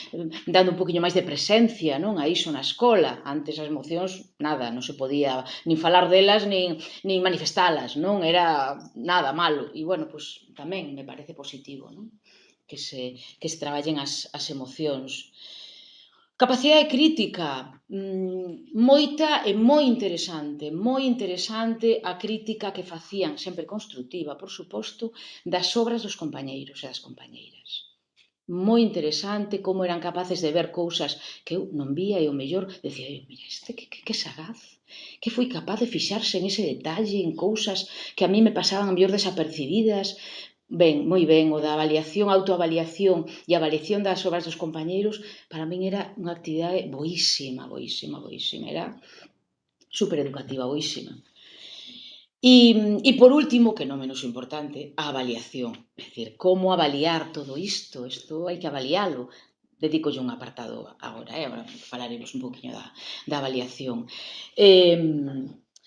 dando un poquinho máis de presencia, non? A iso na escola. Antes as emocións, nada, non se podía nin falar delas, nin manifestalas, non? Era nada, malo. E, bueno, pois tamén me parece positivo, non? Que se traballen as emocións. Capacidade crítica. moita e moi interesante a crítica que facían, sempre construtiva, por suposto, das obras dos compañeiros e das compañeiras. Moi interesante como eran capaces de ver cousas que eu non vía e o mellor decía, mira, que sagaz, que foi capaz de fixarse en ese detalle, en cousas que a mí me pasaban a mellor desapercibidas. Ben, moi ben, o da avaliación, autoavaliación e a avaliación das obras dos compañeiros, para min era unha actividade boísima, era supereducativa, boísima. E por último, que non menos importante, a avaliación. É dicir, como avaliar todo isto? Isto hai que avalialo. Dedicolle un apartado agora, agora falaremos un poquinho da avaliación.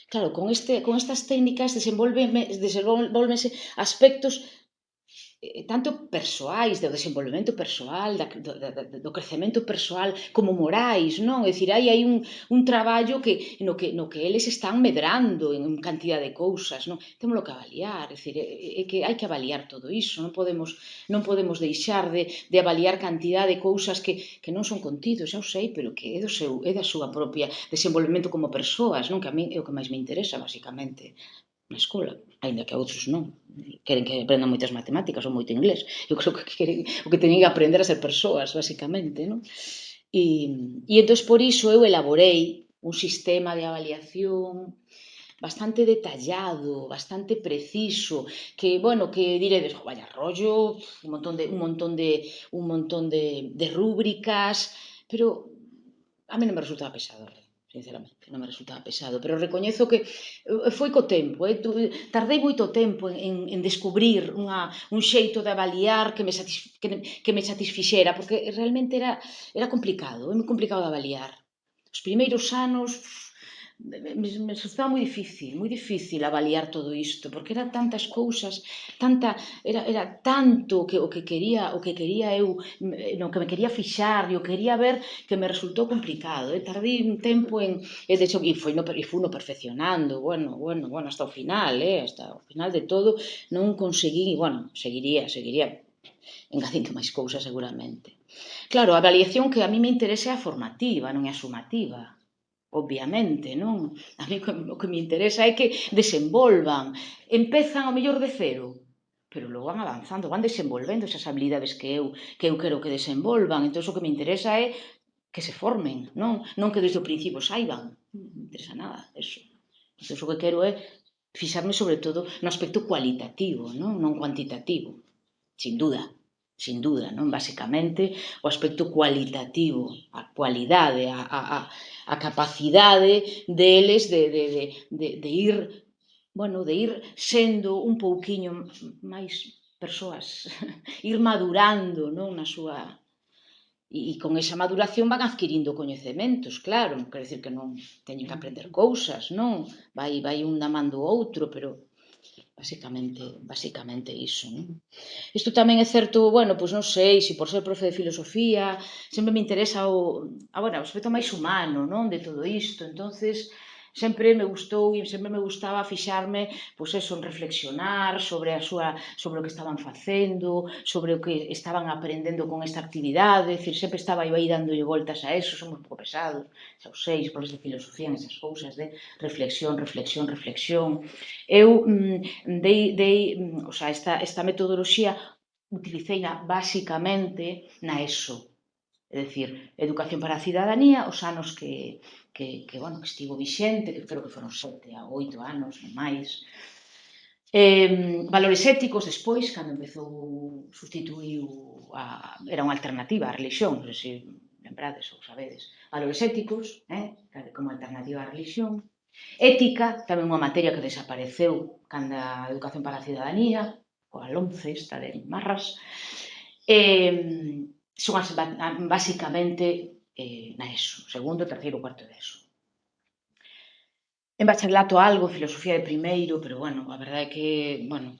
Claro, con estas técnicas desenvolvense aspectos tanto persoais, do desenvolvemento persoal, do crecemento persoal, como morais, non? É dicir, hai un traballo no que eles están medrando en cantidad de cousas, non? Témolo que avaliar, é dicir, é que hai que avaliar todo iso, non podemos deixar de avaliar cantidad de cousas que non son contidos, xa o sei, pero que é da súa propia desenvolvemento como persoas, non? Que a mí é o que máis me interesa, basicamente, na escola, aínda que a outros non, queren que aprendan moitas matemáticas ou moito inglés. Eu creo que o que teñen que aprender a ser persoas, basicamente, non? E entón, por iso, eu elaborei un sistema de avaliación bastante detallado, bastante preciso, que, bueno, que diredes, vaya rollo, un montón de rúbricas, pero a mí non me resultaba pesado, sinceramente, non me resultaba pesado, pero recoñezo que foi co tempo, tardei moito tempo en descubrir un xeito de avaliar que me satisfixera, porque realmente era complicado, é moi complicado de avaliar. Os primeiros anos me resultaba moi difícil avaliar todo isto, porque eran tantas cousas, era tanto o que quería eu, no que me quería fixar, e o quería ver, que me resultou complicado. Tardei un tempo e de hecho, e fui no perfeccionando, bueno, hasta o final, hasta o final de todo, non conseguí, bueno, seguiría engadindo máis cousas seguramente. Claro, a avaliación que a mí me interesa é a formativa, non é a sumativa. Obviamente, non? A mí o que me interesa é que desenvolvan, empezan ao mellor de cero, pero logo van avanzando, van desenvolvendo esas habilidades que eu quero que desenvolvan. Entón, o que me interesa é que se formen, non que desde o principio saiban. Non me interesa nada eso. Entón, o que quero é fixarme sobre todo no aspecto cualitativo, non cuantitativo, sin dúda, non? Basicamente, o aspecto cualitativo, a cualidade, a capacidade deles de ir, bueno, de ir sendo un pouquiño máis persoas, ir madurando, non? Na súa... E con esa maduración van adquirindo coñecementos, claro, quero dicir que non teñen que aprender cousas, non? Vai un namando outro, pero basicamente iso, non? Isto tamén é certo, bueno, pois non sei, se por ser profe de filosofía, sempre me interesa o aspecto máis humano, non, de todo isto. Entonces, sempre me gustou e sempre me gustaba fixarme, pois eso, en reflexionar sobre o que estaban facendo, sobre o que estaban aprendendo con esta actividade, dicir, sempre estaba eu aí dándolle voltas a eso, son un pouco pesado, xa os seis, por de filosofía, en esas cousas de reflexión. Eu o sea, esta metodoloxía utilicei basicamente na ESO, é dicir, Educación para a Cidadanía, os anos que estivo vixente, que creo que foron 7 a 8 anos, non máis. Valores éticos, despois, cando empezou, sustituiu, era unha alternativa á religión, non sei se lembrades ou sabedes. Valores éticos, como alternativa á religión. Ética, tamén unha materia que desapareceu cando a Educación para a Cidadanía, coa LOMCE, esta de Marras. Son basicamente na ESO, segundo, terceiro, cuarto de ESO. En bacharelato algo, filosofía de primeiro, pero, bueno, a verdade é que, bueno,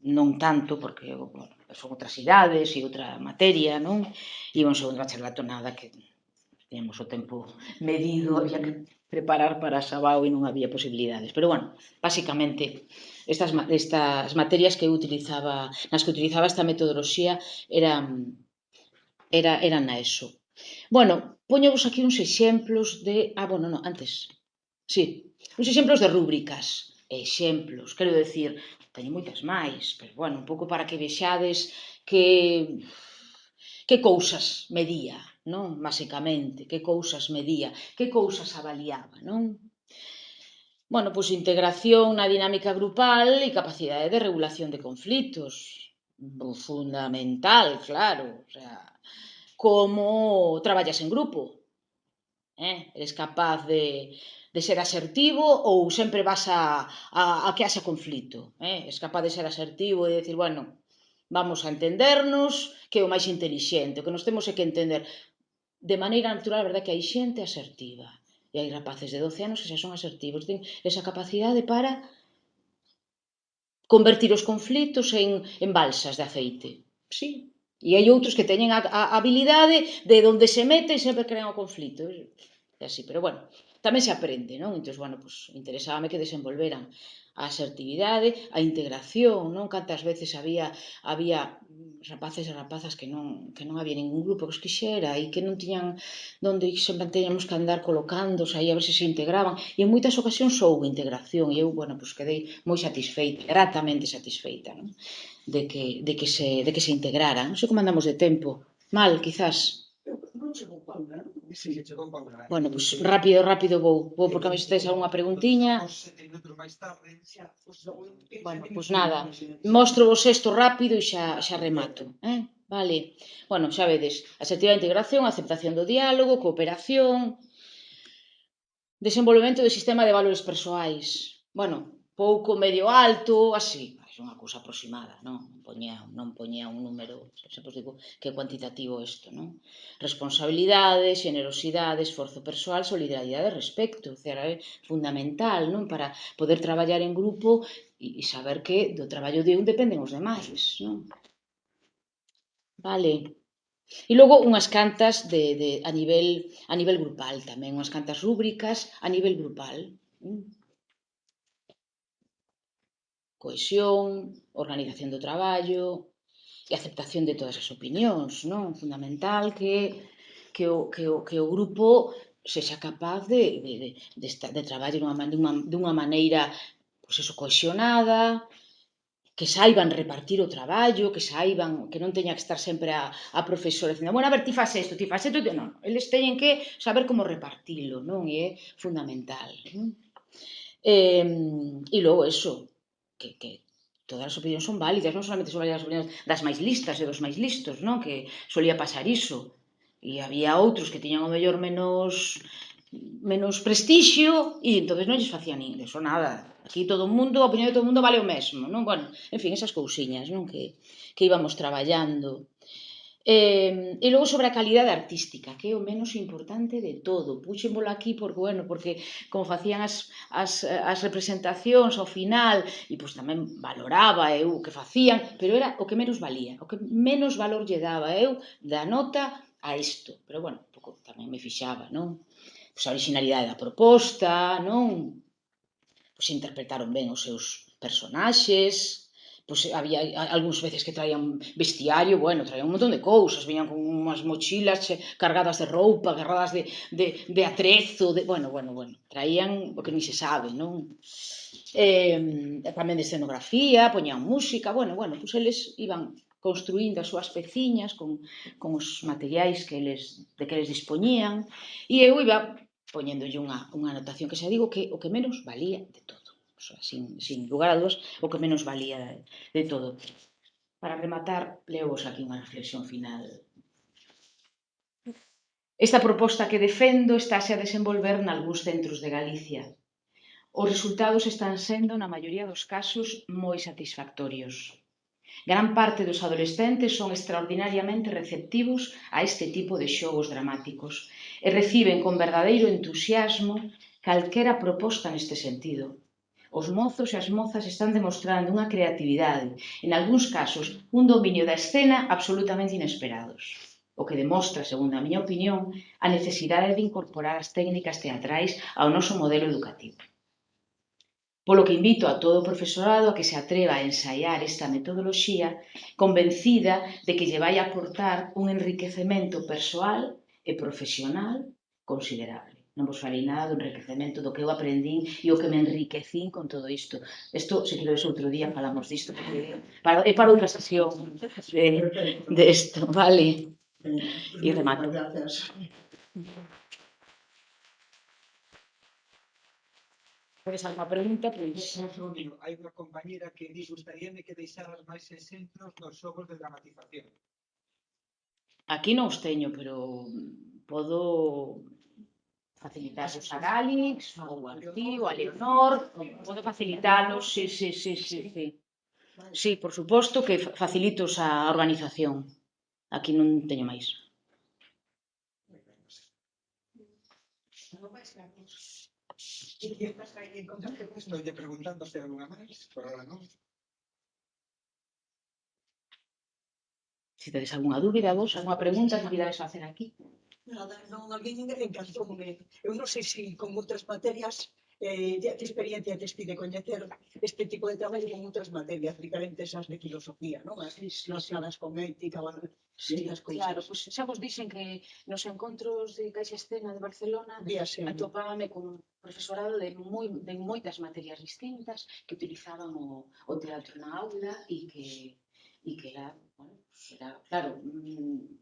non tanto, porque son outras idades e outra materia, non? E un segundo bacharelato nada, que teníamos o tempo medido, había que preparar para Sabao e non había posibilidades. Pero, bueno, basicamente, estas materias que eu utilizaba, nas que utilizaba esta metodoloxía, eran na ESO. Bueno, poñovos aquí uns exemplos de... bueno, non, antes. Sí, uns exemplos de rúbricas. Exemplos, quero decir, teño moitas máis, pero, bueno, un pouco para que vexades que cousas medía, non? Basicamente, que cousas medía, que cousas avaliaba, non? Bueno, pois integración na dinámica grupal e capacidade de regulación de conflitos. Fundamental, claro. O sea, como traballas en grupo. Eres capaz de ser asertivo ou sempre vas a que haxa conflito. Eres capaz de ser asertivo e de decir, bueno, vamos a entendernos, que é o máis intelixente, o que nos temos é que entender. De maneira natural, a verdade é que hai xente asertiva. E hai rapaces de 12 anos que xa son asertivos. Ten esa capacidade para convertir os conflitos en balsas de aceite. Sí. E hai outros que teñen a habilidade de onde se meten sempre crean o conflito. É así, pero bueno, tamén se aprende, non? Entón, bueno, pues, interesábame que desenvolveran a asertividade, a integración, non? Cantas veces había rapaces e rapazas que non había ningún grupo que os quixera e que non tiñan donde sempre teñamos que andar colocándose aí a ver se se integraban e en moitas ocasións houve integración e eu, bueno, pues quedei moi satisfeita, gratamente satisfeita, non? De que se integraran. Non sei como andamos de tempo. Mal, quizás. Bueno, pois rápido vou porque a ver se tes algunha preguntiña. Bueno, pois nada, mostro vos isto rápido e xa remato, vale. Bueno, xa vedes, asertiva integración, aceptación do diálogo, cooperación, desenvolvemento do sistema de valores persoais. Bueno, pouco, medio, alto, así. É unha cousa aproximada, non poñía un número, sempre os digo que é cuantitativo isto, non? Responsabilidade, xenerosidade, esforzo persoal, solidaridade e respecto, é fundamental, non? Para poder traballar en grupo e saber que do traballo de un dependen os demais, non? Vale. E logo unhas cantas a nivel grupal tamén, unhas cantas rúbricas a nivel grupal. Cohesión, organización do traballo e aceptación de todas as opinións, non? Fundamental que o grupo sexa capaz de traballar dunha maneira, pois eso, cohesionada, que saiban repartir o traballo, que non teña que estar sempre a profesora dicindo, bueno, a ver, ti faz isto, non, eles teñen que saber como repartilo, non? E é fundamental, non? E logo, eso, que todas as opinións son válidas, non solamente son válidas as opinións das máis listas e dos máis listos, non? Que solía pasar iso. E había outros que tiñan o mellor menos prestixio e entón non lles facía nin eso nada. Aquí todo o mundo, a opinión de todo o mundo vale o mesmo, non? Bueno, en fin, esas cousiñas, non? Que íbamos traballando. E logo sobre a calidade artística, que é o menos importante de todo. Puxémolo aquí porque, bueno, porque como facían as representacións ao final, e pois tamén valoraba eu o que facían, pero era o que menos valía, o que menos valor lle daba eu da nota a isto. Pero, bueno, un pouco tamén me fixaba, non? Pois a originalidade da proposta, non? Pois interpretaron ben os seus personaxes, pois había algúns veces que traían vestiario, bueno, traían un montón de cousas, viñan con unhas mochilas cargadas de roupa, cargadas de atrezo, bueno, traían o que ni se sabe, non? Tamén de escenografía, poñían música, bueno, pois eles iban construíndo as súas peciñas con os materiais de que eles dispoñían e eu iba poñéndolle unha anotación que xa digo que o que menos valía de todo. O sea, sin lugar a dúas, o que menos valía de todo. Para rematar, leovos aquí unha reflexión final. Esta proposta que defendo estáse a desenvolver nalgúns centros de Galicia. Os resultados están sendo, na maioría dos casos, moi satisfactorios. Gran parte dos adolescentes son extraordinariamente receptivos a este tipo de xogos dramáticos e reciben con verdadeiro entusiasmo calquera proposta neste sentido. Os mozos e as mozas están demostrando unha creatividade, en algúns casos, un dominio da escena absolutamente inesperados, o que demostra, segundo a miña opinión, a necesidade de incorporar as técnicas teatrais ao noso modelo educativo. Polo que invito a todo o profesorado a que se atreva a ensaiar esta metodoloxía convencida de que lle vai aportar un enriquecemento persoal e profesional considerable. Non vos falei nada do enriquecemento do que eu aprendín e o que me enriquecín con todo isto. Isto, se queres outro día, falamos disto, porque é para outra sesión de isto, vale? E remato. Gracias. Podes alguma pregunta, pois... Hai unha compañera que di gustaríame que deixaras máis exemplos dos xogos de dramatización. Aquí non os teño, pero podo facilitaros a Gálix, ou a ti, ou a Leonor, podo facilitalos, sí. Sí, por suposto que facilitos a organización. Aquí non teño máis. Estou lle preguntando se hai unha máis, por ahora non. Se tedes algunha dúbida, vos, algunha pregunta que quidades facer aquí. Nada, non, a min encantoume. Eu non sei se con outras materias que experiencia tes ti de coñecer este tipo de traballo con outras materias diferentes ás de filosofía, non? As relacionadas con ética ou estas cousas. Claro, pois xa vos dixen que nos encontros de Caixa Escena de Barcelona atopábame con profesorado de moitas materias distintas que utilizaban o teatro na aula e que era, bueno, era, claro,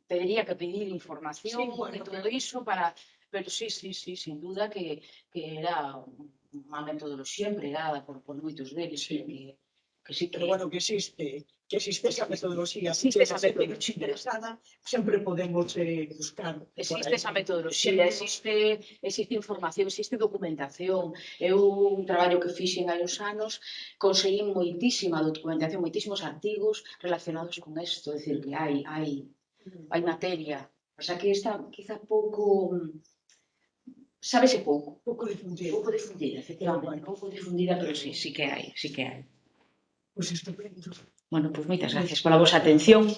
tería que pedir información de todo iso para, pero sí, sin duda que era unha metodoloxía empregada por moitos deles, que sí que... Pero bueno, que existe esa metodoloxía. Existe esa metodoloxía. Interesada, sempre podemos buscar. Existe esa metodoloxía, existe información, existe documentación. Eu, un traballo que fixen hai uns anos, conseguín moitísima documentación, moitísimos artigos relacionados con isto, é dicir, que hai materia. O sea, que está quizá pouco... Sábese pouco. Pouco difundida. Pouco difundida, efectivamente. Pouco difundida, pero sí que hai. Pois estupendo. Bueno, pois moitas gracias pola vosa atención.